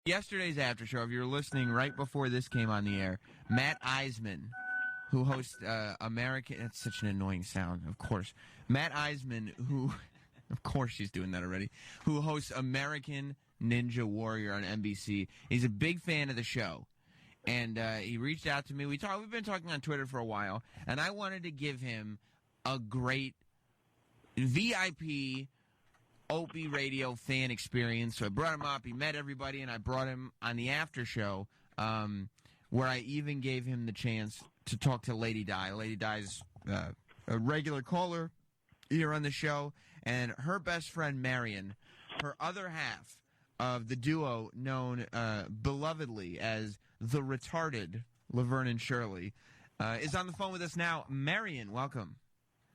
Yesterday's after show, if you were listening right before this came on the air, Matt Eisman, who hosts American... That's such an annoying sound, of course. Matt Eisman, who... Of course she's doing that already. Who hosts American Ninja Warrior on NBC. He's a big fan of the show. And he reached out to me. We've been talking on Twitter for a while, and I wanted to give him a great VIP Opie radio fan experience. So I brought him up. He met everybody, and I brought him on the after show, where I even gave him the chance to talk to Lady Di. Lady Di's a regular caller here on the show, and her best friend Marion, her other half of the duo known belovedly as the retarded Laverne and Shirley, is on the phone with us now. Marion, welcome.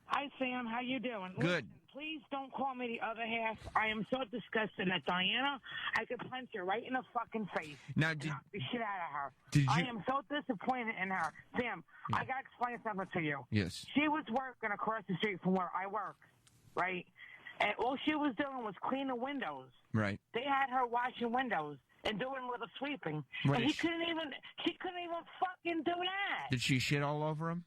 Hi, Sam. How you doing? Good. Listen, please don't call me the other half. I am so disgusted at Diana. I could punch her right in the fucking face. Now, knock the shit out of her. Did you? I am so disappointed in her. Sam, Yeah. I got to explain something to you. Yes. She was working across the street from where I work, right? And all she was doing was cleaning windows. Right. They had her washing windows and doing a little sweeping. What And is she couldn't even fucking do that. Did she shit all over him?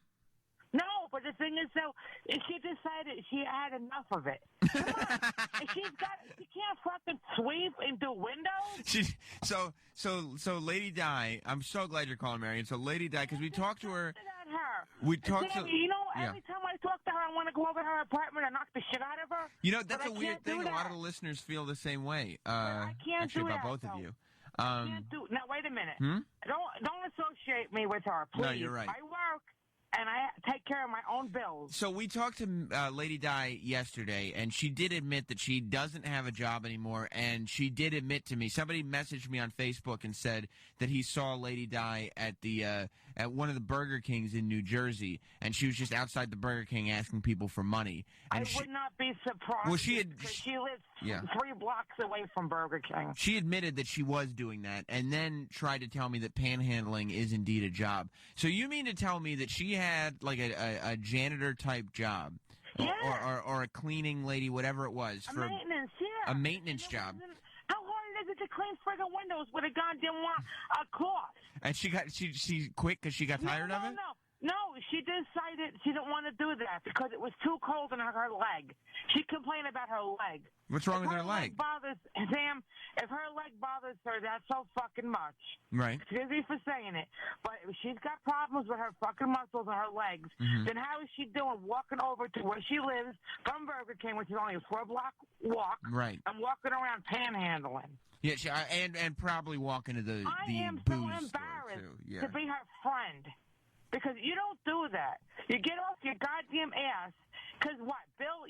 No, but the thing is, though, she decided she had enough of it. Come on. And she can't fucking sweep and do windows. So Lady Di, I'm so glad you're calling Marion. So Lady Di, because we talked to her. Her. We talked to. You know, every time I talk to her, I want to go over to her apartment and knock the shit out of her. You know, that's But a I weird can't do thing. A lot that. of the listeners feel the same way. I can't actually, do about that, both of though. you. I can't do. Now, wait a minute. Don't associate me with her, please. No, you're right. I work. And I take care of my own bills. So we talked to Lady Di yesterday, and she did admit that she doesn't have a job anymore, and she did admit to me, somebody messaged me on Facebook and said that he saw Lady Di at one of the Burger Kings in New Jersey, and she was just outside the Burger King asking people for money. And I would not be surprised. Well, she lives 3 blocks away from Burger King. She admitted that she was doing that, and then tried to tell me that panhandling is indeed a job. So you mean to tell me that she had like a janitor type job, or a cleaning lady, whatever it was, for a maintenance job? How hard is it to clean friggin' windows with a goddamn cloth? And she quit because she got tired of it? No, she decided she didn't want to do that because it was too cold in her leg. She complained about her leg. What's wrong with her leg? Sam, if her leg bothers her that so fucking much. Right. Excuse me for saying it, but if she's got problems with her fucking muscles and her legs, then how is she doing walking over to where she lives from Burger King, which is only a 4-block walk, right, and walking around panhandling? Yeah, and probably walking to the I am booze so store, embarrassed too. Yeah. to be her friend. Because you don't do that. You get off your goddamn ass. Because what? Bill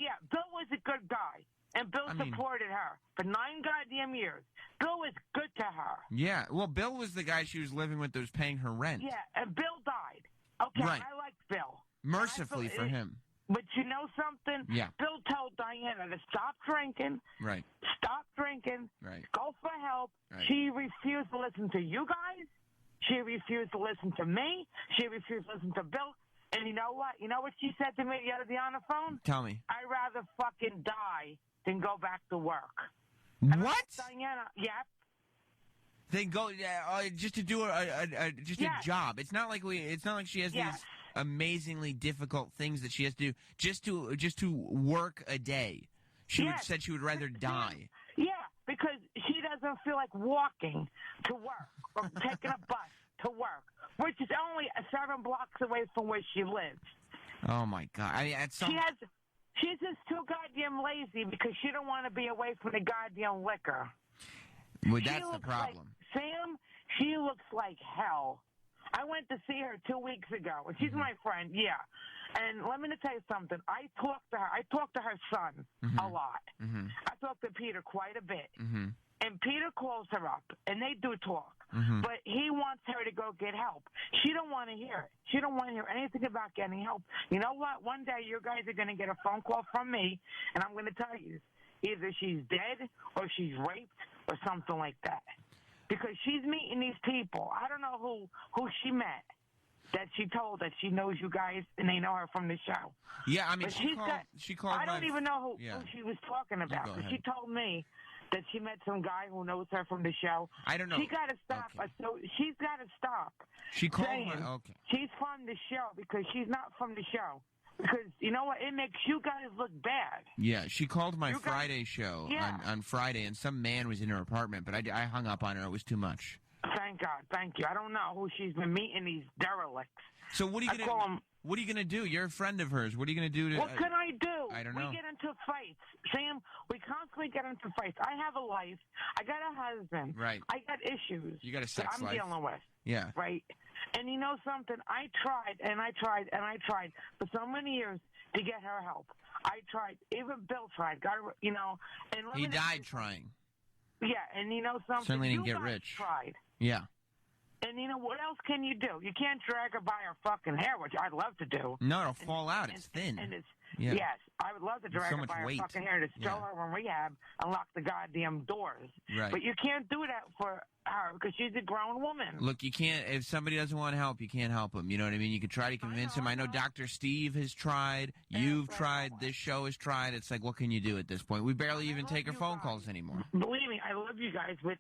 was a good guy. And Bill supported her for 9 goddamn years. Bill was good to her. Yeah. Well, Bill was the guy she was living with that was paying her rent. Yeah, and Bill died. Okay, right. I liked Bill. Mercifully for him. But you know something? Yeah. Bill told Diana to stop drinking. Right. Stop drinking. Right. Go for help. Right. She refused to listen to you guys. She refused to listen to me. She refused to listen to Bill. And you know what? You know what she said to me the other day on the phone? Tell me. I'd rather fucking die than go back to work. What? Diana, yep. Then go just to do a job. It's not like she has these amazingly difficult things that she has to do just to work a day. She said she would rather die. Yeah, because she doesn't feel like walking to work or taking a bus to work, which is only 7 blocks away from where she lives. Oh my God! I mean, she's just too goddamn lazy because she don't want to be away from the goddamn liquor. Well, that's the problem. Sam, she looks like hell. I went to see her 2 weeks ago, and she's my friend, yeah. And let me tell you something. I talked to her. I talked to her son a lot. I talked to Peter quite a bit. And Peter calls her up, and they do talk. But he wants her to go get help. She don't want to hear it. She don't want to hear anything about getting help. You know what? One day you guys are going to get a phone call from me, and I'm going to tell you, either she's dead or she's raped or something like that. Because she's meeting these people. I don't know who she met that she told that she knows you guys and they know her from the show. Yeah, I mean, she called. I don't even know who she was talking about. But she told me that she met some guy who knows her from the show. I don't know. She got to stop. Okay. So she's got to stop. She called saying her. Okay. she's from the show because she's not from the show. Because you know what? It makes you guys look bad. Yeah, she called my Friday show on Friday, and some man was in her apartment, but I hung up on her. It was too much. Thank God. Thank you. I don't know who she's been meeting, these derelicts. So what are you gonna do? You're a friend of hers. What are you gonna do to? What can I do? I don't know. We get into fights, Sam. We constantly get into fights. I have a life. I got a husband. Right. I got issues. You got a sex that I'm life. dealing with. Yeah. Right. And you know something? I tried and I tried and I tried for so many years to get her help. I tried. Even Bill tried. Got her. You know. And he died trying. Yeah. And you know something? Certainly didn't you get guys rich. Tried. Yeah. And you know, what else can you do? You can't drag her by her fucking hair, which I'd love to do. No, it'll fall out. It's thin. And it's, yeah. Yes, I would love to drag her by her fucking hair to throw her from rehab and lock the goddamn doors. Right. But you can't do that for her because she's a grown woman. Look, you can't. If somebody doesn't want help, you can't help them. You know what I mean? You could try to convince him. I know Dr. Steve has tried. You've tried. This show has tried. It's like, what can you do at this point? We barely even take her phone calls anymore. Believe me, I love you guys, but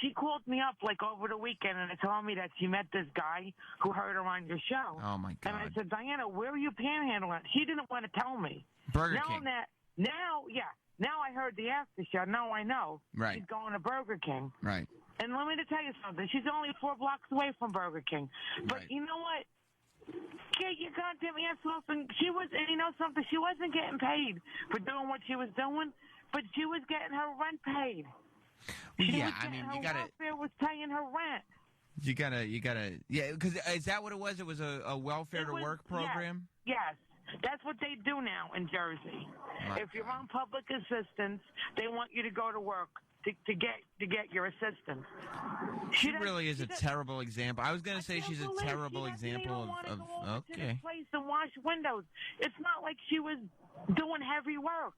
she called me up like over the weekend and told me that she met this guy who heard her on your show. Oh my God! And I said, Diana, where are you panhandling? She didn't want to tell me. Burger King. Now I heard the after show. Now I know. Right. She's going to Burger King. Right. And let me tell you something. She's only 4 blocks away from Burger King. But you know what? Get your goddamn ass off. And she was, and you know something? She wasn't getting paid for doing what she was doing, but she was getting her rent paid. Yeah, I mean, you gotta. Welfare was paying her rent. You gotta. Yeah, because is that what it was? It was a welfare to work program. Yes. That's what they do now in Jersey. If you're on public assistance, they want you to go to work to get your assistance. She really is a terrible example. I was going to say she's a terrible example of okay. To the place and wash windows. It's not like she was doing heavy work.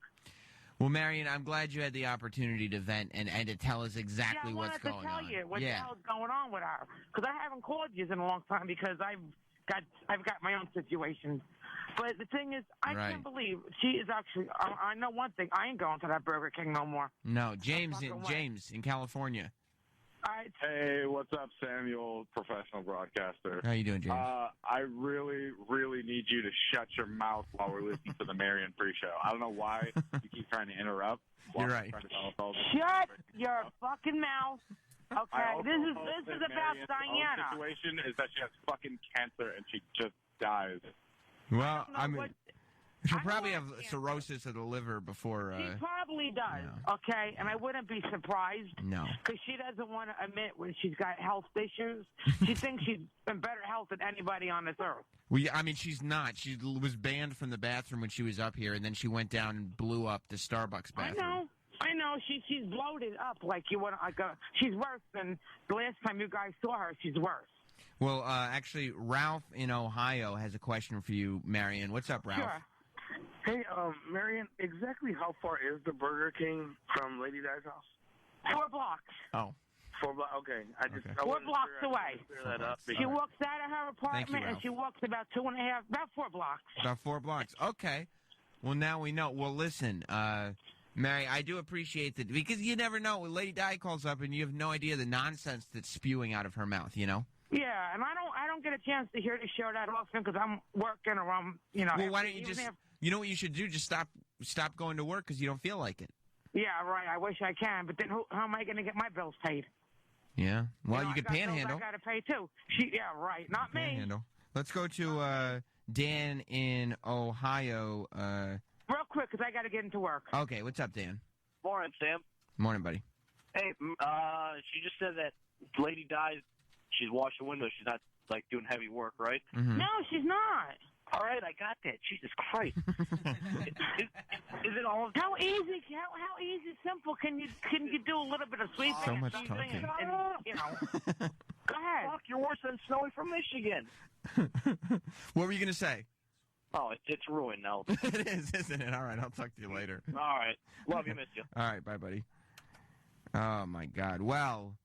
Well, Marion, I'm glad you had the opportunity to vent and to tell us exactly what's going on. I wanted to tell you what the hell's going on with her because I haven't called you in a long time because I've got my own situation. But the thing is, I can't believe she is actually. I know one thing. I ain't going to that Burger King no more. No, James in California. All right. Hey, what's up, Samuel, professional broadcaster? How you doing, James? I really, really need you to shut your mouth while we're listening to the Marion pre-show. I don't know why you keep trying to interrupt. You're right. Shut your fucking mouth. Okay, this is about Diana. The situation is that she has fucking cancer and she just dies. Well, I mean, she'll probably have cirrhosis of the liver before. She probably does, okay? And I wouldn't be surprised. No. Because she doesn't want to admit when she's got health issues. She thinks she's in better health than anybody on this earth. Well, I mean, she's not. She was banned from the bathroom when she was up here, and then she went down and blew up the Starbucks bathroom. I know. She's bloated up like you want. She's worse than the last time you guys saw her. She's worse. Well, actually, Ralph in Ohio has a question for you, Marion. What's up, Ralph? Sure. Hey, Marion, exactly how far is the Burger King from Lady Di's house? 4 blocks. Oh. 4 blocks. Okay. I 4 blocks away. She walks out of her apartment you, and she walks about 2.5, about 4 blocks. About 4 blocks. Okay. Well, now we know. Well, listen, Mary, I do appreciate that because you never know when Lady Di calls up and you have no idea the nonsense that's spewing out of her mouth. You know. Yeah, and I don't get a chance to hear the show that often because I'm working or I'm, you know. Well, why don't you just, you know what you should do? Just stop going to work because you don't feel like it. Yeah, right. I wish I can, but then how am I going to get my bills paid? Yeah. Well, you could panhandle. I got to pay too. Yeah, right. Not me. Panhandle. Let's go to Dan in Ohio. Real quick, because I got to get into work. Okay, what's up, Dan? Morning, Sam. Morning, buddy. Hey, she just said that Lady Di, she's washing windows. She's not, like, doing heavy work, right? Mm-hmm. No, she's not. All right, I got that. Jesus Christ. Is it all? How easy, simple can you do a little bit of sweeping? So much talking. And, you know. Go ahead. Fuck, you're worse than Snowy from Michigan. What were you going to say? Oh, it's ruined now. It is, isn't it? All right, I'll talk to you later. All right. Love you, miss you. All right, bye, buddy. Oh, my God. Well,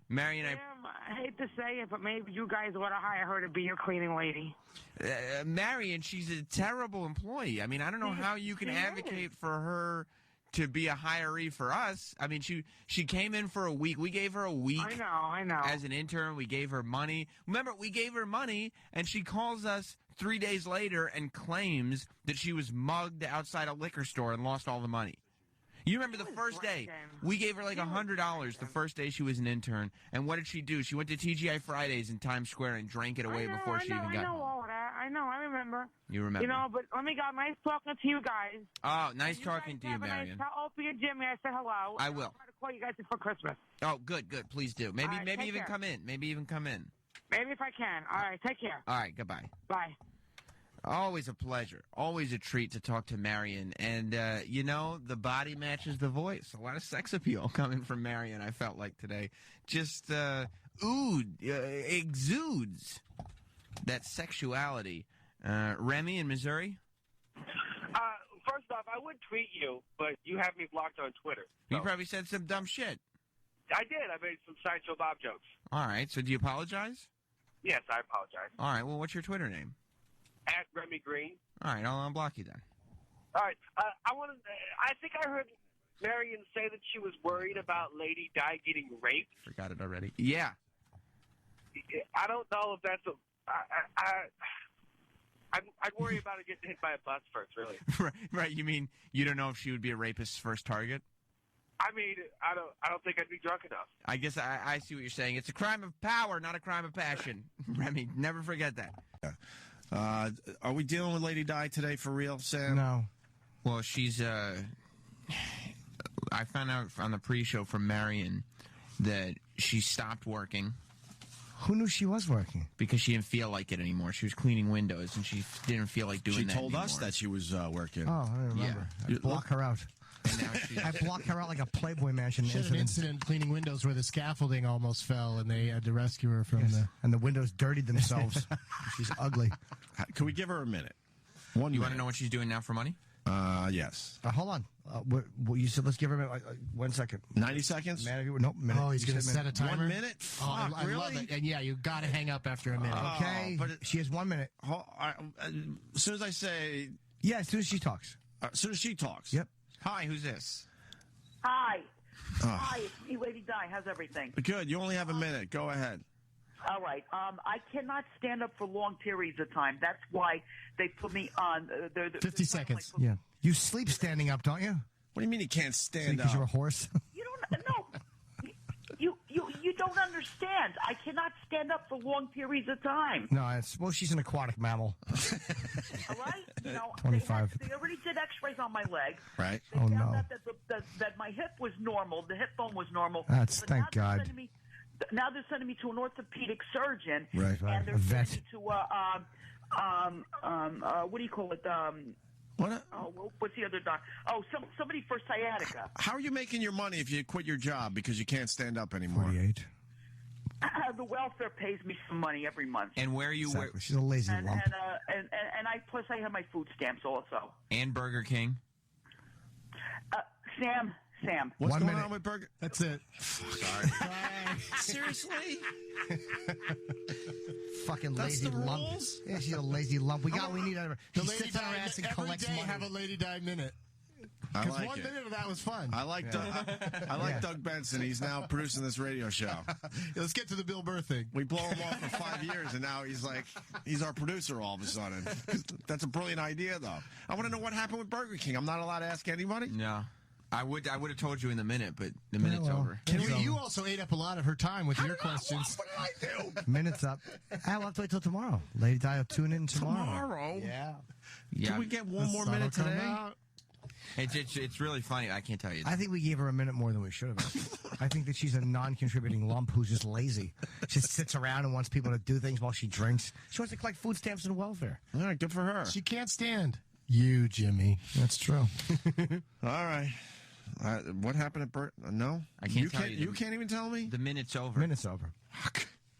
Marion, I hate to say it, but maybe you guys ought to hire her to be your cleaning lady. Marion, she's a terrible employee. I mean, I don't know how you can advocate for her to be a hiree for us. I mean, she came in for a week. We gave her a week. I know. As an intern, we gave her money. Remember, we gave her money, and she calls us 3 days later and claims that she was mugged outside a liquor store and lost all the money. You remember the first day, we gave her like $100 the first day she was an intern. And what did she do? She went to TGI Fridays in Times Square and drank it away before she even got home. I know all that. I know. I remember. You remember. You know, but let me go. Nice talking to you guys. Oh, nice talking to you, Marion. Tell Opie and Jimmy I said hello. I will. I'll try to call you guys before Christmas. Oh, good. Please do. Maybe right, maybe even care. come in. Maybe even come in. Maybe if I can. All right. Take care. All right. Goodbye. Bye. Always a pleasure. Always a treat to talk to Marion. And, you know, the body matches the voice. A lot of sex appeal coming from Marion, I felt like today. Just exudes that sexuality. Remy in Missouri? First off, I would tweet you, but you have me blocked on Twitter. So. You probably said some dumb shit. I did. I made some Sideshow Bob jokes. All right. So do you apologize? Yes, I apologize. All right. Well, what's your Twitter name? At Remy Green. All right. I'll unblock you then. All right. I think I heard Marion say that she was worried about Lady Di getting raped. Forgot it already. Yeah. I don't know if that's I'd worry about her getting hit by a bus first, really. Right. You mean you don't know if she would be a rapist's first target? I mean, I don't think I'd be drunk enough. I guess I see what you're saying. It's a crime of power, not a crime of passion. Remy, never forget that. Are we dealing with Lady Di today for real, Sam? No. Well, she's, I found out on the pre-show from Marion that she stopped working. Who knew she was working? Because she didn't feel like it anymore. She was cleaning windows, and she didn't feel like doing that anymore. She told us that she was working. Oh, I remember. Yeah. I block her out. And now she's... I block her out like a Playboy Mansion She had an incident cleaning windows where the scaffolding almost fell, and they had to rescue her from the... And the windows dirtied themselves. She's ugly. Can we give her a minute? You want to know what she's doing now for money? Yes. Hold on. You said let's give her a minute. 1 second. 90 seconds? Nope, minute. Oh, he's going to set a timer? 1 minute? Fuck, I love it. And yeah, you got to hang up after a minute. Okay, but she has 1 minute. As soon as I say... Yeah, as soon as she talks. As soon as she talks. Yep. Hi, who's this? Hi. Hi, it's me, Lady Di. How's everything? Good. You only have a minute. Go ahead. All right. I cannot stand up for long periods of time. That's why they put me on. 50 seconds. Yeah. You sleep standing up, don't you? What do you mean you can't stand up? Because you're a horse? You don't know. You don't understand. I cannot stand up for long periods of time. No, well, she's an aquatic mammal. All right? You know, 25. They already did x-rays on my leg. Right. They Oh, found no. out that my hip was normal. The hip bone was normal. That's, But thank now they're God. sending me- Now they're sending me to an orthopedic surgeon. Right. And they're A vet. sending me to what do you call it? What? What's the other doc? Oh, somebody for sciatica. How are you making your money if you quit your job because you can't stand up anymore? 48. The welfare pays me some money every month. And where are you? Exactly. She's a lazy And lump. plus I have my food stamps also. And Burger King? Sam. What's 1 going minute. on with Burger? That's it. Sorry. Seriously? Fucking That's lazy the lump. rules? Yeah, she's a lazy lump. We need her. The She Lady sits on her Di ass and every collects day money. have a Lady Di minute. I Because like 1 it. minute of that was fun. I like Doug Benson. He's now producing this radio show. Let's get to the Bill Burr thing. We blow him off for 5 years, and now he's our producer all of a sudden. That's a brilliant idea, though. I want to know what happened with Burger King. I'm not allowed to ask anybody? No. I would have told you in the minute, but the minute's well. over. You also ate up a lot of her time with your questions. What did I do? Minute's up. I'll have to wait till tomorrow. Lady Di will tune in tomorrow. Tomorrow? Yeah. Yeah. Can we get one more sun minute will come today? out. It's really funny. I can't tell you. I think we gave her a minute more than we should have. I think that she's a non-contributing lump who's just lazy. She just sits around and wants people to do things while she drinks. She wants to collect food stamps and welfare. All right, good for her. She can't stand you, Jimmy. That's true. All right. What happened at Bert? No? I can't tell you. You can't even tell me? The minute's over. Minute's over. Fuck.